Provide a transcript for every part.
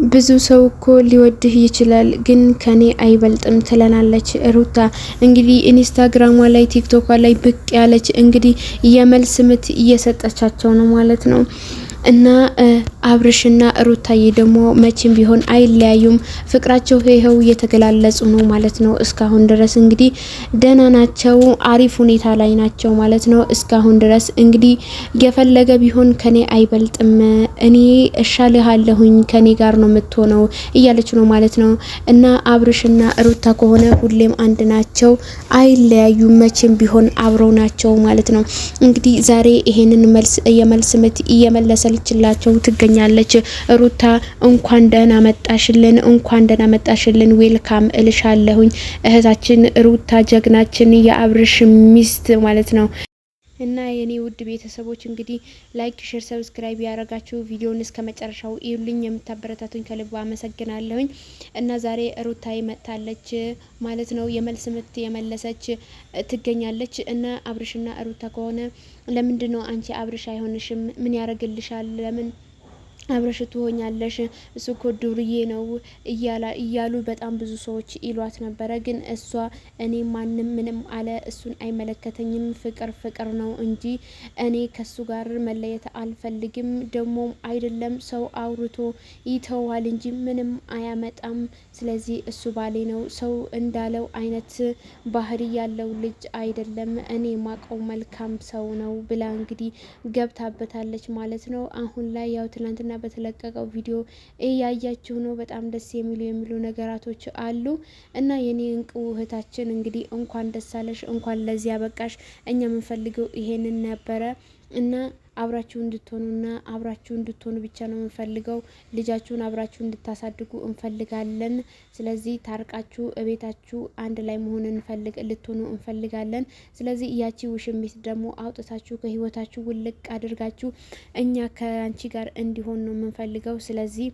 ብዙ ሰው እኮ ሊወድህ ይችላል ግን ከኔ አይበልጥም ትለናለች ሩታ። እንግዲህ ኢንስታግራሟ ላይ ቲክቶኳ ላይ ብቅ ያለች እንግዲህ የመልስ ምት እየሰጠቻቸው ነው ማለት ነው። እና አብርሽና ሩታዬ ደግሞ መቼም ቢሆን አይለያዩም። ፍቅራቸው ይኸው እየተገላለጹ ነው ማለት ነው። እስካሁን ድረስ እንግዲህ ደህና ናቸው፣ አሪፍ ሁኔታ ላይ ናቸው ማለት ነው። እስካሁን ድረስ እንግዲህ የፈለገ ቢሆን ከኔ አይበልጥም፣ እኔ እሻልሃለሁኝ፣ ከኔ ጋር ነው የምትሆነው እያለች ነው ማለት ነው። እና አብርሽና ሩታ ከሆነ ሁሌም አንድ ናቸው፣ አይለያዩም፣ መቼም ቢሆን አብረው ናቸው ማለት ነው። እንግዲህ ዛሬ ይሄንን የመልስ ምት እየመለሰ ችላቸው ትገኛለች ሩታ። እንኳን ደህና መጣሽልን፣ እንኳን ደህና መጣሽልን፣ ዌልካም እልሻለሁኝ እህታችን ሩታ፣ ጀግናችን፣ የአብርሽ ሚስት ማለት ነው። እና የኔ ውድ ቤተሰቦች እንግዲህ ላይክ፣ ሼር፣ ሰብስክራይብ ያደረጋችሁ ቪዲዮውን እስከ መጨረሻው ይዩልኝ። የምታበረታቱኝ ከልብ አመሰግናለሁኝ። እና ዛሬ ሩታዬ መጥታለች ማለት ነው። የመልስ ምት የመለሰች ትገኛለች። እና አብርሽና ሩታ ከሆነ ለምንድን ነው አንቺ አብርሽ አይሆንሽም? ምን ያደርግልሻል? ለምን አብረሽ ትሆኛለሽ? እሱ እኮ ዱርዬ ነው እያሉ በጣም ብዙ ሰዎች ይሏት ነበረ። ግን እሷ እኔ ማንም ምንም አለ እሱን አይመለከተኝም፣ ፍቅር ፍቅር ነው እንጂ እኔ ከሱ ጋር መለየት አልፈልግም። ደግሞ አይደለም ሰው አውርቶ ይተዋል እንጂ ምንም አያመጣም። ስለዚህ እሱ ባሌ ነው፣ ሰው እንዳለው አይነት ባህሪ ያለው ልጅ አይደለም፣ እኔ ማቀው መልካም ሰው ነው ብላ እንግዲህ ገብታበታለች ማለት ነው። አሁን ላይ ያው ትናንትና በተለቀቀው ቪዲዮ እያያችሁ ነው። በጣም ደስ የሚሉ ነገራቶች አሉ። እና የኔ እንቁ እህታችን እንግዲህ እንኳን ደስ አለሽ፣ እንኳን ለዚህ ያበቃሽ። እኛ የምንፈልገው ይሄንን ነበረ። እና አብራችሁ እንድትሆኑና አብራችሁ እንድትሆኑ ብቻ ነው የምንፈልገው። ልጃችሁን አብራችሁ እንድታሳድጉ እንፈልጋለን። ስለዚህ ታርቃችሁ እቤታችሁ አንድ ላይ መሆን ልትሆኑ እንፈልጋለን። ስለዚህ ያቺ ውሽሚት ደግሞ አውጥታችሁ ከህይወታችሁ ውልቅ አድርጋችሁ እኛ ከአንቺ ጋር እንዲሆን ነው የምንፈልገው። ስለዚህ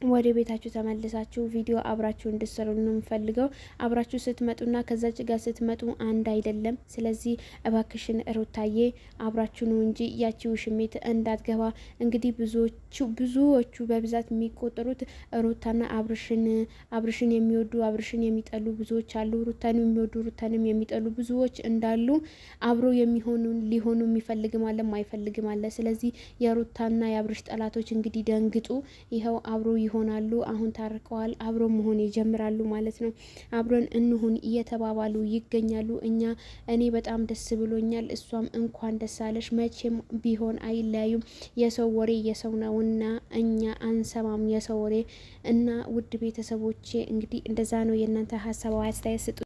ወደ ቤታችሁ ተመልሳችሁ ቪዲዮ አብራችሁ እንድትሰሩ ነው የምፈልገው። አብራችሁ ስትመጡና ከዛች ጋር ስትመጡ አንድ አይደለም። ስለዚህ እባክሽን ሩታዬ አብራችሁ ነው እንጂ ያቺ ውሽሚት እንዳትገባ። እንግዲህ ብዙዎቹ በብዛት የሚቆጠሩት ሩታና አብርሽን የሚወዱ አብርሽን የሚጠሉ ብዙዎች አሉ። ሩታን የሚወዱ ሩታንም የሚጠሉ ብዙዎች እንዳሉ አብሮ ሊሆኑ የሚፈልግም አለ፣ ማይፈልግም አለ። ስለዚህ የሩታና የአብርሽ ጠላቶች እንግዲህ ደንግጡ። ይኸው አብሮ ይሆናሉ። አሁን ታርቀዋል፣ አብሮ መሆን ይጀምራሉ ማለት ነው። አብረን እንሁን እየተባባሉ ይገኛሉ። እኔ በጣም ደስ ብሎኛል። እሷም እንኳን ደስ አለሽ። መቼም ቢሆን አይለያዩም። የሰው ወሬ የሰው ነውና እኛ አንሰማም የሰው ወሬ። እና ውድ ቤተሰቦቼ እንግዲህ እንደዛ ነው። የእናንተ ሀሳብ አስተያየት ስጡ።